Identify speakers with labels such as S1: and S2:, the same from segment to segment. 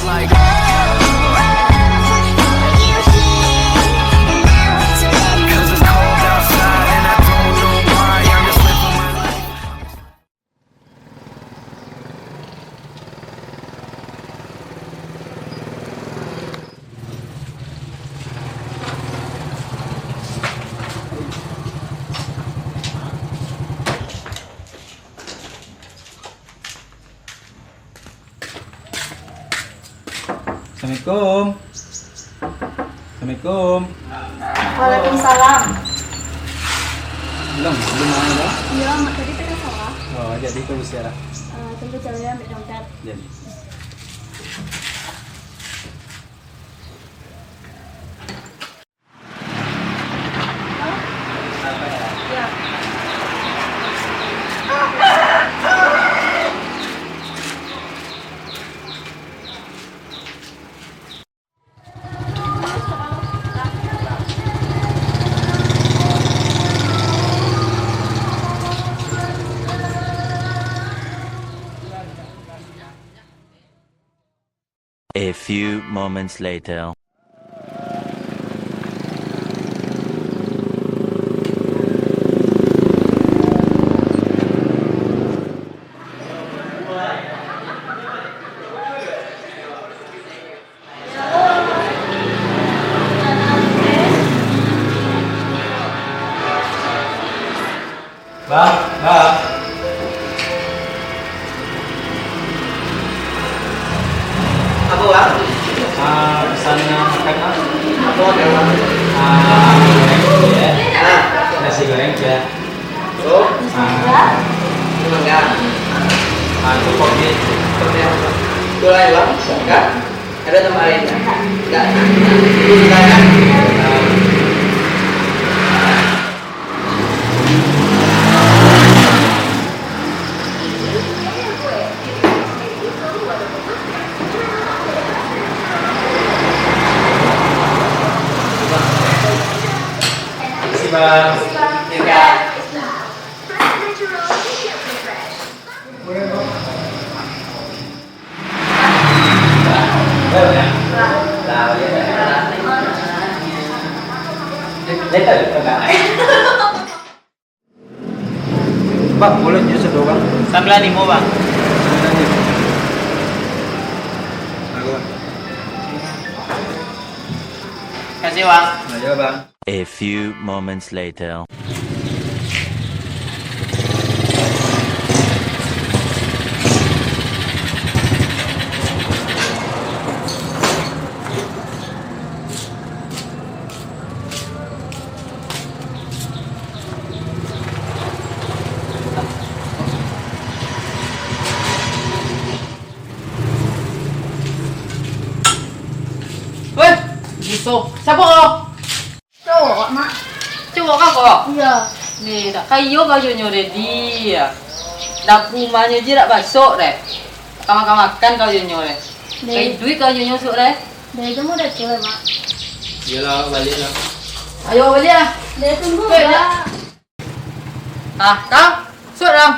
S1: like. Cause it's cold outside and I don't know why. I'm just living my life.
S2: Assalamualaikum. Assalamualaikum.
S3: Waalaikumsalam.
S2: Belum main dah.
S3: Iya, mak tadi pengen salah.
S2: Oh, jadi tunggu sekarang.
S3: Tunggu caranya ambil dompet.
S2: Jadi.
S3: Iya.
S4: A few moments later.
S2: Bang.
S5: Apa bang?
S2: Pesan makan bang.
S5: Apa bang?
S2: Goreng ya.
S5: Ah,
S2: Nasi goreng ya.
S5: tuh, enggak.
S2: Itu kopi.
S5: Gulai bang? Enggak. Ada tambah lain? Enggak. Enggak kan?
S2: Makasih bang.
S5: Enggak.
S2: Tahu ya? Tahu ya. Letak enggak? Bang, boleh jus satu bang?
S5: Sambil nih mau bang? Kasih bang.
S2: Ayo bang.
S4: A few moments later.
S6: Weh, busuk. Siapa kau?
S3: Cowok, mak.
S6: Cowok kah kau?
S3: Iya.
S6: Nih, tak kayu bajunya ready ya. Dap rumahnya je tak basuk deh. Kamu makan kau junyo deh. Kayak duit kau junyo sok deh.
S3: Dari kamu udah cewek, mak.
S2: Iyalah, balik lah.
S6: Ayo beli lah.
S3: Dari tunggu,
S6: Weh,
S3: mak.
S6: Ah, kau? Sok dong.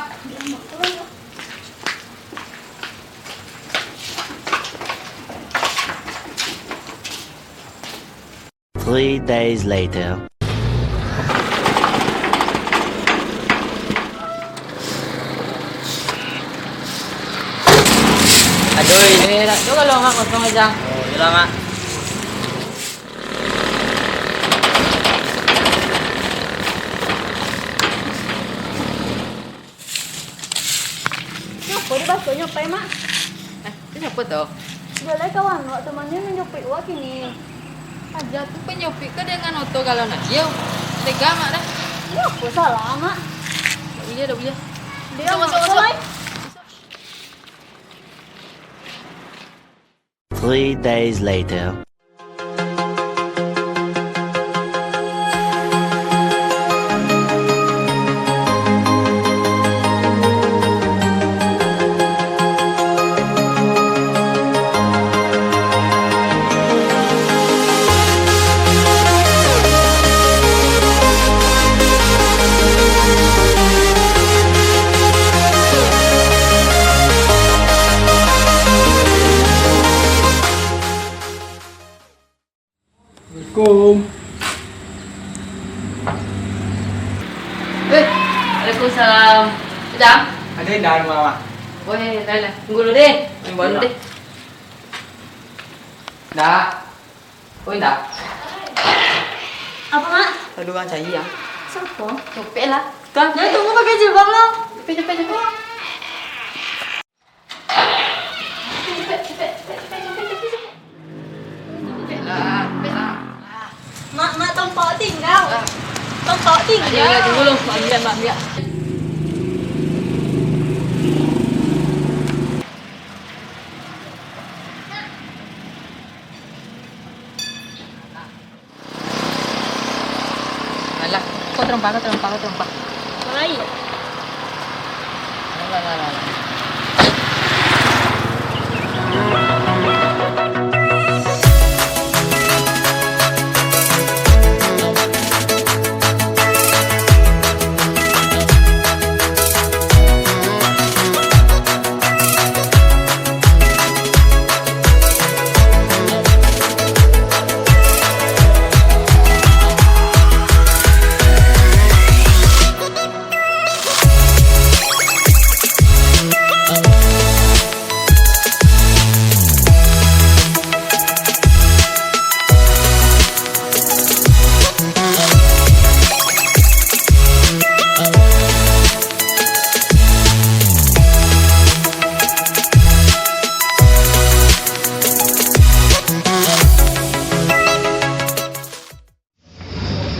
S4: 3 days later.
S6: Aduh, ini nak tu kalau mak kosong aja.
S5: Oh, iya mak.
S3: Kenapa di basuh nyopek, mak?
S6: Itu siapa tu?
S3: Boleh kawan, waktu temannya menyopek wak ini.
S6: Aja tu penyopik ke dengan auto kalau nak dia. Tega mak dah.
S3: Ya, apa salah, mak?
S6: Iya dah boleh.
S3: Dia
S6: Masuk,
S3: mak
S6: masuk,
S3: salah.
S4: 3 days later.
S2: Assalamualaikum.
S6: Waalaikumsalam. Sedang?
S2: Ada yang dalam mama.
S6: Boleh, dah. Tunggu dulu deh. Main bola deh. Dah. Oi, dah.
S3: Apa mak?
S6: Aduh, kan cari ya.
S3: Siapa?
S6: Cepet lah. Kan?
S3: Jangan tunggu pakai jilbab lo.
S6: Cepet. Cepet lah.
S3: Mak tempat tinggal. Tempat tinggal.
S6: Ya, tunggu dulu. Mak biar. Alah, kau terempah.
S3: Baik.
S6: Alah.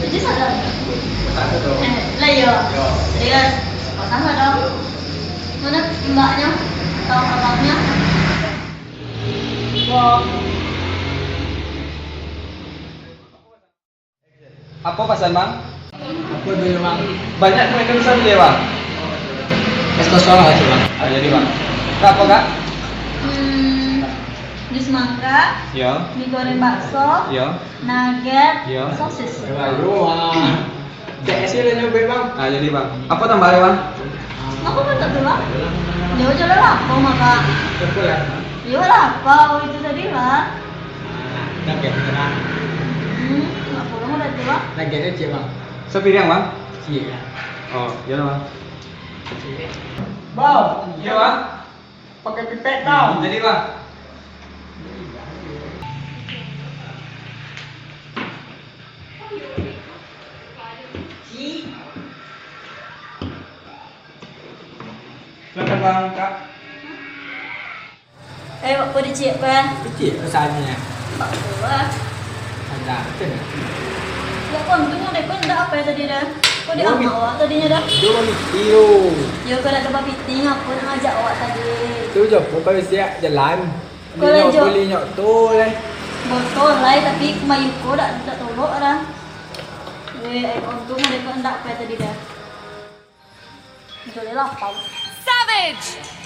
S3: Jadi sadar. Lah ya. Dia pasang lah dong. Mana mbaknya? Tahu abangnya? Wah.
S2: Apa pasan bang? Apa dulu bang? Banyak mereka bisa beli bang. Es kosong aja bang. Jadi bang. Berapa kak?
S3: Jus mangga,
S2: Ya.
S3: mie goreng bakso,
S2: Ya.
S3: nugget,
S2: Ya.
S3: sosis.
S2: CS nya nyobain bang. Jadi bang. Apa tambahnya bang?
S3: Aku kan tak bilang. Dia aja lah lapar maka. Dia lapar itu tadi lah.
S2: Nugget tenang.
S3: Lapar mau dah tiba.
S2: Nuggetnya cik bang. Sepiring bang? Iya. Oh, ya bang. Bang. Iya bang. Pakai pipet bang. Jadi bang. Silakan bang kak.
S3: Apa dia cik kan?
S2: Kecil pesannya.
S3: Tak boleh.
S2: Ada betul.
S3: Ya kon tunggu deh kon dah apa ya tadi dah? Kau dia apa awak tadinya dah?
S2: Dua ni kilo.
S3: Ya kau nak tempat meeting apa nak ajak awak tadi?
S2: Tu je pokok siap jalan.
S3: Kalau jauh.
S2: Beli nyok tu lah.
S3: Betul lah tapi kemayu kau tak tolok dah. Kon tu mereka hendak apa ya tadi dah? Boleh lapar.
S7: Savage!